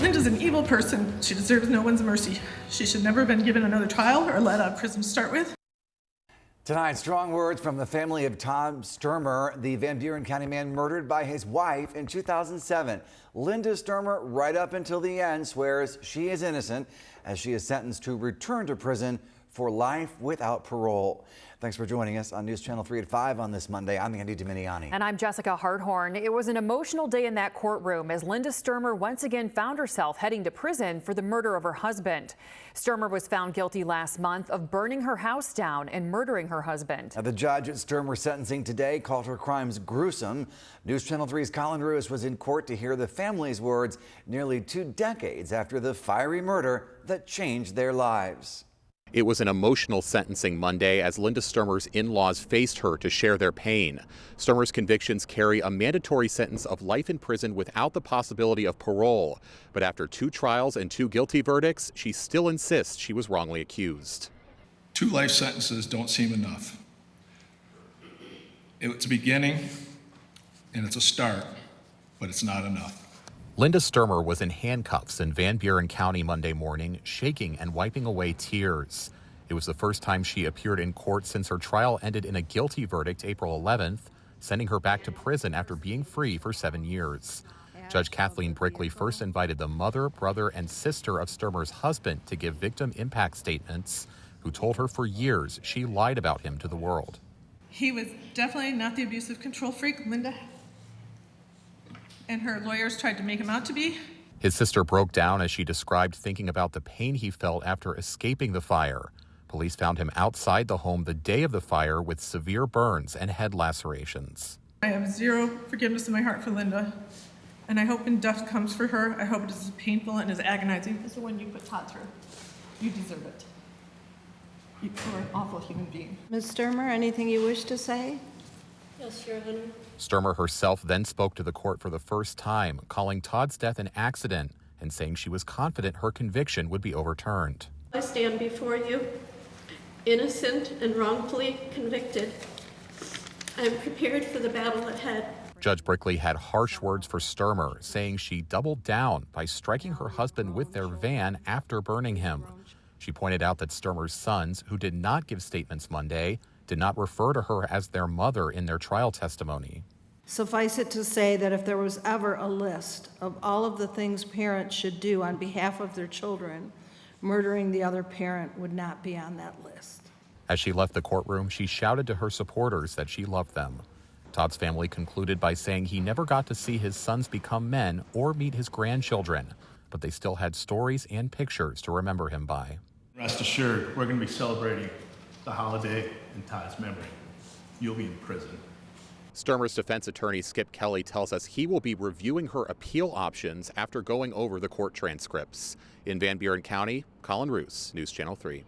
Linda's an evil person. She deserves no one's mercy. She should never have been given another trial or let out of prison to start with. Tonight, strong words from the family of Todd Stermer, the Van Buren County man murdered by his wife in 2007. Linda Stermer, right up until the end, swears she is innocent as she is sentenced to return to prison for life without parole. Thanks for joining us on News Channel 3 at 5 on this Monday. I'm Andy Dominiani. And I'm Jessica Harthorn. It was an emotional day in that courtroom as Linda Stermer once again found herself heading to prison for the murder of her husband. Stermer was found guilty last month of burning her house down and murdering her husband. Now, the judge at Stermer's sentencing today called her crimes gruesome. News Channel 3's Colin Lewis was in court to hear the family's words nearly 2 decades after the fiery murder that changed their lives. It was an emotional sentencing Monday as Linda Stermer's in-laws faced her to share their pain. Stermer's convictions carry a mandatory sentence of life in prison without the possibility of parole. But after 2 trials and 2 guilty verdicts, she still insists she was wrongly accused. 2 life sentences don't seem enough. It's a beginning and it's a start, but it's not enough. Linda Stermer was in handcuffs in Van Buren County Monday morning, shaking and wiping away tears. It was the first time she appeared in court since her trial ended in a guilty verdict April 11th, sending her back to prison after being free for 7 years. Judge Kathleen Brickley first invited the mother, brother, and sister of Stermer's husband to give victim impact statements, who told her for years she lied about him to the world. He was definitely not the abusive control freak Linda and her lawyers tried to make him out to be. His sister broke down as she described thinking about the pain he felt after escaping the fire. Police found him outside the home the day of the fire with severe burns and head lacerations. I have zero forgiveness in my heart for Linda, and I hope when death comes for her, I hope it is as painful and as agonizing as the one you put Todd through. You deserve it. You are an awful human being. Ms. Stermer, anything you wish to say? Yes, Your Honor. Stermer herself then spoke to the court for the first time, calling Todd's death an accident and saying she was confident her conviction would be overturned. I stand before you, innocent and wrongfully convicted. I am prepared for the battle ahead. Judge Brickley had harsh words for Stermer, saying she doubled down by striking her husband with their van after burning him. She pointed out that Stermer's sons, who did not give statements Monday, did not refer to her as their mother in their trial testimony. Suffice it to say that if there was ever a list of all of the things parents should do on behalf of their children, murdering the other parent would not be on that list. As she left the courtroom, she shouted to her supporters that she loved them. Todd's family concluded by saying he never got to see his sons become men or meet his grandchildren, but they still had stories and pictures to remember him by. Rest assured, we're going to be celebrating the holiday in Todd's memory. You'll be in prison. Stermer's defense attorney Skip Kelly tells us he will be reviewing her appeal options after going over the court transcripts. In Van Buren County, Colin Roos, News Channel 3.